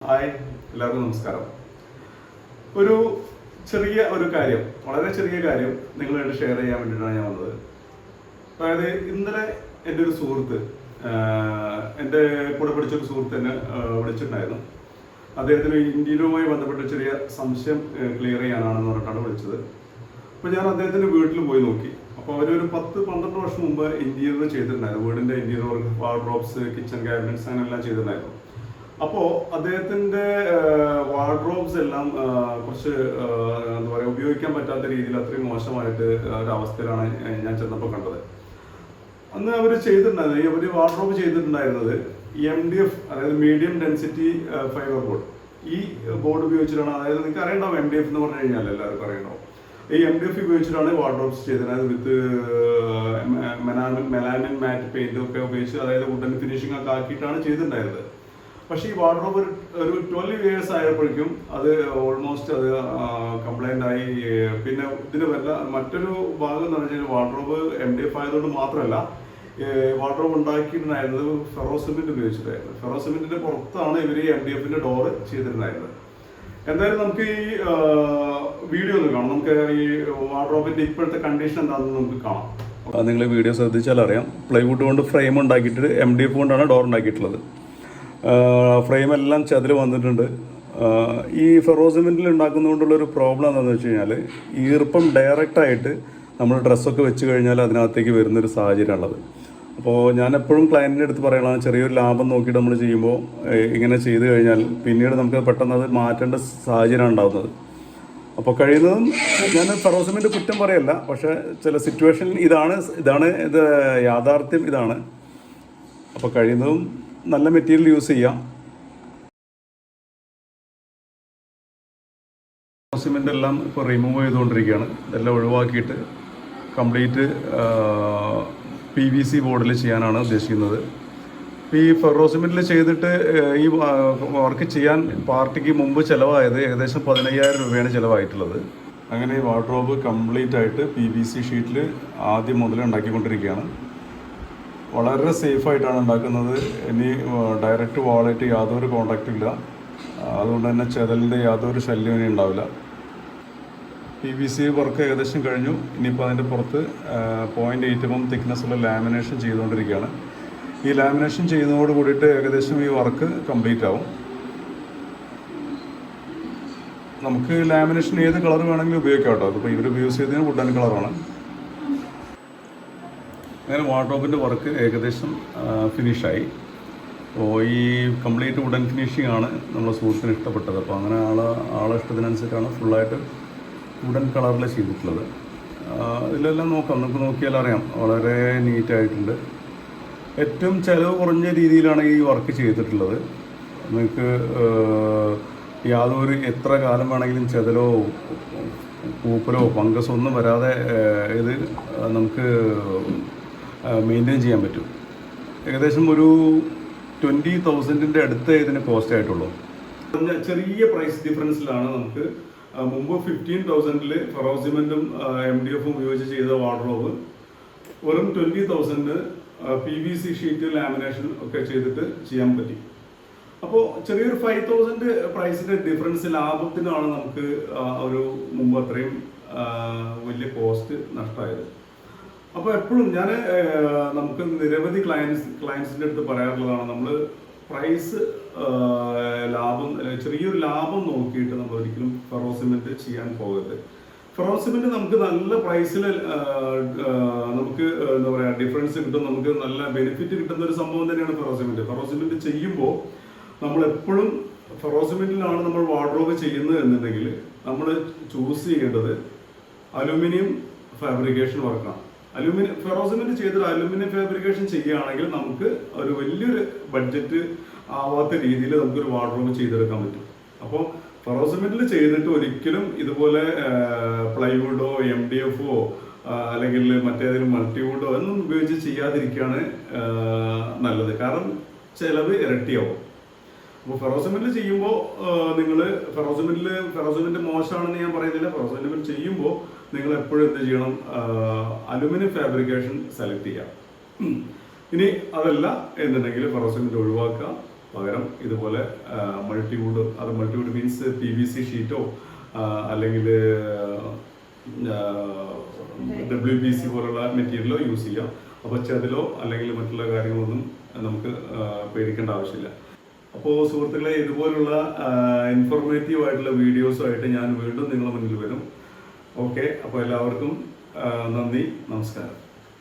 Hi, എല്ലാവർക്കും നമസ്കാരം. ഒരു കാര്യം, വളരെ ചെറിയ കാര്യം നിങ്ങളായിട്ട് ഷെയർ ചെയ്യാൻ വേണ്ടിയിട്ടാണ് ഞാൻ വന്നത്. അതായത് ഇന്നലെ എൻ്റെ ഒരു സുഹൃത്ത്, എൻ്റെ കൂടെ പഠിച്ചൊരു സുഹൃത്ത് എന്നെ വിളിച്ചിട്ടുണ്ടായിരുന്നു. അദ്ദേഹത്തിന് ഇന്ത്യയിലുമായി ബന്ധപ്പെട്ട ചെറിയ സംശയം ക്ലിയർ ചെയ്യാനാണെന്ന് പറഞ്ഞിട്ടാണ് വിളിച്ചത്. അപ്പോൾ ഞാൻ അദ്ദേഹത്തിൻ്റെ വീട്ടിൽ പോയി നോക്കി. അപ്പോൾ അവരൊരു 10-12 വർഷം മുമ്പ് ഇന്റീരിയർ ചെയ്തിട്ടുണ്ടായിരുന്നു. വീടിൻ്റെ interior work, wardrobes, kitchen cabinets അങ്ങനെല്ലാം ചെയ്തിട്ടുണ്ടായിരുന്നു. അപ്പോൾ അദ്ദേഹത്തിൻ്റെ വാർഡ്രോബ്സ് എല്ലാം കുറച്ച് എന്താ പറയുക, ഉപയോഗിക്കാൻ പറ്റാത്ത രീതിയിൽ അത്രയും മോശമായിട്ട് ഒരവസ്ഥയിലാണ് ഞാൻ ചെന്നപ്പോൾ കണ്ടത്. അന്ന് അവർ വാർഡ്രോബ് ചെയ്തിട്ടുണ്ടായിരുന്നത് MDF, അതായത് മീഡിയം ഡെൻസിറ്റി ഫൈബർ ബോർഡ്. ഈ ബോർഡ് ഉപയോഗിച്ചിട്ടാണ്, അതായത് നിങ്ങൾക്ക് അറിയണ്ടാവും MDF എന്ന് പറഞ്ഞു കഴിഞ്ഞാൽ എല്ലാവർക്കും അറിയണ്ടാവും. ഈ MDF ഉപയോഗിച്ചിട്ടാണ് വാർഡ്രോബ്സ് ചെയ്തത്. അതായത് വിത്ത് മെലാമിൻ മാറ്റ് പെയിന്റ് ഒക്കെ ഉപയോഗിച്ച്, അതായത് വുഡൻ ഫിനിഷിംഗ് ഒക്കെ ആക്കിയിട്ടാണ് ചെയ്തിട്ടുണ്ടായിരുന്നത്. പക്ഷേ ഈ വാർഡ്രോബ് ഒരു 12 years ആയപ്പോഴേക്കും അത് ഓൾമോസ്റ്റ് അത് കംപ്ലൈൻ്റ് ആയി. പിന്നെ ഇതിന് മറ്റൊരു ഭാഗം എന്ന് പറഞ്ഞാൽ വാർഡ്രോബ് MDF ആയതുകൊണ്ട് മാത്രമല്ല, വാർഡ്രോബ് ഉണ്ടാക്കിയിട്ടുണ്ടായിരുന്നത് ഫെറോസിമെന്റ് ഉപയോഗിച്ചിട്ടായിരുന്നു. ഫെറോസിമെന്റിന്റെ പുറത്താണ് ഇവർ ഈ MDFന്റെ ഡോറ് ചെയ്തിട്ടുണ്ടായിരുന്നത്. എന്തായാലും നമുക്ക് ഈ വീഡിയോ ഒന്ന് കാണാം. നമുക്ക് ഈ വാർഡ്രോബിന്റെ ഇപ്പോഴത്തെ കണ്ടീഷൻ എന്താണെന്ന് നമുക്ക് കാണാം. നിങ്ങൾ വീഡിയോ ശ്രദ്ധിച്ചാൽ അറിയാം. പ്ലൈവുഡ് കൊണ്ട് ഫ്രെയിം ഉണ്ടാക്കിയിട്ട് MDF കൊണ്ടാണ് ഡോർ ഉണ്ടാക്കിയിട്ടുള്ളത്. ഫ്രെയിമെല്ലാം ചതിൽ വന്നിട്ടുണ്ട്. ഈ ഫെറോസിമെന്റിൽ ഉണ്ടാക്കുന്നതുകൊണ്ടുള്ളൊരു പ്രോബ്ലം എന്താണെന്ന് വെച്ച് കഴിഞ്ഞാൽ, ഈർപ്പം ഡയറക്റ്റായിട്ട് നമ്മൾ ഡ്രസ്സൊക്കെ വെച്ച് കഴിഞ്ഞാൽ അതിനകത്തേക്ക് വരുന്നൊരു സാഹചര്യമാണുള്ളത്. അപ്പോൾ ഞാൻ എപ്പോഴും ക്ലയൻറ്റിൻ്റെ അടുത്ത് പറയണം, ചെറിയൊരു ലാഭം നോക്കിയിട്ട് നമ്മൾ ചെയ്യുമ്പോൾ ഇങ്ങനെ ചെയ്ത് കഴിഞ്ഞാൽ പിന്നീട് നമുക്ക് പെട്ടെന്ന് അത് മാറ്റേണ്ട സാഹചര്യമാണ് ഉണ്ടാകുന്നത്. അപ്പോൾ കഴിയുന്നതും ഞാൻ ഫെറോസിമെന്റ് കുറ്റം പറയല്ല, പക്ഷേ ചില സിറ്റുവേഷൻ ഇതാണ് യാഥാർത്ഥ്യം ഇതാണ്. അപ്പോൾ കഴിയുന്നതും നല്ല മെറ്റീരിയൽ യൂസ് ചെയ്യാം. ഫെറോസിമെന്റ് എല്ലാം ഇപ്പോൾ റിമൂവ് ചെയ്തുകൊണ്ടിരിക്കുകയാണ്. ഇതെല്ലാം ഒഴിവാക്കിയിട്ട് കംപ്ലീറ്റ് PVC ബോർഡിൽ ചെയ്യാനാണ് ഉദ്ദേശിക്കുന്നത്. ഈ ഫെറോസിമെന്റിൽ ചെയ്തിട്ട് ഈ വർക്ക് ചെയ്യാൻ പാർട്ടിക്ക് മുമ്പ് ചിലവായത് ഏകദേശം 15,000 രൂപയാണ് ചിലവായിട്ടുള്ളത്. അങ്ങനെ ഈ വാർഡ്രോബ് കംപ്ലീറ്റ് ആയിട്ട് PVC ഷീറ്റിൽ ആദ്യം മുതൽ ഉണ്ടാക്കിക്കൊണ്ടിരിക്കുകയാണ്. വളരെ സേഫായിട്ടാണ് ഉണ്ടാക്കുന്നത്. ഇനി ഡയറക്റ്റ് വാളായിട്ട് യാതൊരു കോണ്ടാക്റ്റും ഇല്ല. അതുകൊണ്ട് തന്നെ ചെതലിൻ്റെ യാതൊരു ശല്യം ഇനി ഉണ്ടാവില്ല. PVC വർക്ക് ഏകദേശം കഴിഞ്ഞു. ഇനിയിപ്പോൾ അതിൻ്റെ പുറത്ത് 0.8 mm തിക്നെസ്സുള്ള ലാമിനേഷൻ ചെയ്തുകൊണ്ടിരിക്കുകയാണ്. ഈ ലാമിനേഷൻ ചെയ്യുന്നതോട് കൂടിയിട്ട് ഏകദേശം ഈ വർക്ക് കംപ്ലീറ്റ് ആവും. നമുക്ക് ലാമിനേഷൻ ഏത് കളർ വേണമെങ്കിലും ഉപയോഗിക്കാം കേട്ടോ. അതിപ്പോൾ ഇവർ യൂസ് ചെയ്തതിന് വുഡൻ കളറാണ്. അങ്ങനെ വാർഡ്രോബിൻ്റെ വർക്ക് ഏകദേശം ഫിനിഷായി. അപ്പോൾ ഈ കംപ്ലീറ്റ് വുഡൻ ഫിനിഷിംഗ് ആണ് നമ്മളെ സുഹൃത്തിന് ഇഷ്ടപ്പെട്ടത്. അപ്പോൾ അങ്ങനെ ആളെ ഇഷ്ടത്തിനനുസരിച്ചാണ് ഫുള്ളായിട്ട് വുഡൻ കളറിൽ ചെയ്തിട്ടുള്ളത്. ഇതിലെല്ലാം നമുക്ക് നോക്കിയാൽ അറിയാം, വളരെ നീറ്റായിട്ടുണ്ട്. ഏറ്റവും ചിലവ് കുറഞ്ഞ രീതിയിലാണ് ഈ വർക്ക് ചെയ്തിട്ടുള്ളത്. നിങ്ങൾക്ക് യാതൊരു എത്ര കാലം വേണമെങ്കിലും ചെതലോ പൂപ്പലോ ഫംഗസോ ഒന്നും വരാതെ ഇത് നമുക്ക് മെയിൻറ്റെയിൻ ചെയ്യാൻ പറ്റും. ഏകദേശം ഒരു 20,000 അടുത്ത് ഇതിന് കോസ്റ്റ് ആയിട്ടുള്ളൂ. ചെറിയ പ്രൈസ് ഡിഫറൻസിലാണ് നമുക്ക് മുമ്പ് 15,000 ഫെറോസിമെന്റും MDF-ഉം ഉപയോഗിച്ച് ചെയ്ത വാർഡ്രോബ് വെറും 20,000 PVC ഷീറ്റ് ലാമിനേഷൻ ഒക്കെ ചെയ്തിട്ട് ചെയ്യാൻ പറ്റി. അപ്പോൾ ചെറിയൊരു 5,000 പ്രൈസിന്റെ ഡിഫറൻസ് ലാഭത്തിനാണ് നമുക്ക് ഒരു മുമ്പ് അത്രയും വലിയ കോസ്റ്റ് നഷ്ടമായത്. അപ്പോൾ എപ്പോഴും നമുക്ക് നിരവധി ക്ലയൻസിൻ്റെ അടുത്ത് പറയാറുള്ളതാണ്, നമ്മൾ പ്രൈസ് ലാഭം, ചെറിയൊരു ലാഭം നോക്കിയിട്ട് നമ്മൾ ഒരിക്കലും ഫെറോസിമെന്റ് ചെയ്യാൻ പോകരുത്. ഫെറോസിമെന്റ് നമുക്ക് നല്ല പ്രൈസിൽ നമുക്ക് എന്താ പറയുക ഡിഫറൻസ് കിട്ടും, നമുക്ക് നല്ല ബെനിഫിറ്റ് കിട്ടുന്ന ഒരു സംഭവം തന്നെയാണ് ഫെറോസിമെന്റ്. ഫെറോസിമെന്റ് ചെയ്യുമ്പോൾ നമ്മൾ എപ്പോഴും ഫെറോസിമെന്റിലാണ് നമ്മൾ വാർഡ്രോബ് ചെയ്യുന്നത് എന്നുണ്ടെങ്കിൽ നമ്മൾ ചൂസ് ചെയ്യേണ്ടത് അലുമിനിയം ഫാബ്രിക്കേഷൻ വർക്കാണ്. ഫെറോസിമെന്റ് ചെയ്തിട്ട് അലുമിനിയം ഫാബ്രിക്കേഷൻ ചെയ്യുകയാണെങ്കിൽ നമുക്ക് ഒരു വലിയൊരു ബഡ്ജറ്റ് ആവാത്ത രീതിയിൽ നമുക്കൊരു വാർഡ്രോബ് ചെയ്തെടുക്കാൻ പറ്റും. അപ്പോൾ ഫെറോസിമെന്റിൽ ചെയ്തിട്ട് ഒരിക്കലും ഇതുപോലെ പ്ലൈവുഡോ MDF-ഓ അല്ലെങ്കിൽ മറ്റേതെങ്കിലും മൾട്ടിവുഡോ ഒന്നും ഉപയോഗിച്ച് ചെയ്യാതിരിക്കുകയാണ് നല്ലത്. കാരണം ചിലവ് ഇരട്ടിയാവും. അപ്പോൾ ഫെറോസിമെന്റിൽ ചെയ്യുമ്പോൾ നിങ്ങൾ ഫെറോസിമെന്റ് മോശമാണെന്ന് ഞാൻ പറയുന്നില്ല. ഫെറോസിമെന്റ് ചെയ്യുമ്പോൾ നിങ്ങൾ എപ്പോഴും എന്ത് ചെയ്യണം, അലുമിനിയം ഫാബ്രിക്കേഷൻ സെലക്ട് ചെയ്യാം. ഇനി അതല്ല എന്നുണ്ടെങ്കിൽ ഫെറോസിമെന്റ് ഒഴിവാക്കുക, പകരം ഇതുപോലെ മൾട്ടിവുഡ്, അത് മൾട്ടിവുഡ് മീൻസ് PVC ഷീറ്റോ അല്ലെങ്കിൽ WPC പോലുള്ള മെറ്റീരിയലോ യൂസ് ചെയ്യാം. അപ്പോൾ ചെതലോ അല്ലെങ്കിൽ മറ്റുള്ള കാര്യങ്ങളൊന്നും നമുക്ക് പേടിക്കേണ്ട ആവശ്യമില്ല. അപ്പോൾ സുഹൃത്തുക്കളെ, ഇതുപോലുള്ള ഇൻഫോർമേറ്റീവ് ആയിട്ടുള്ള വീഡിയോസുമായിട്ട് ഞാൻ വീണ്ടും നിങ്ങളുടെ മുന്നിൽ വരും. ഓക്കെ, അപ്പോൾ എല്ലാവർക്കും നന്ദി, നമസ്കാരം.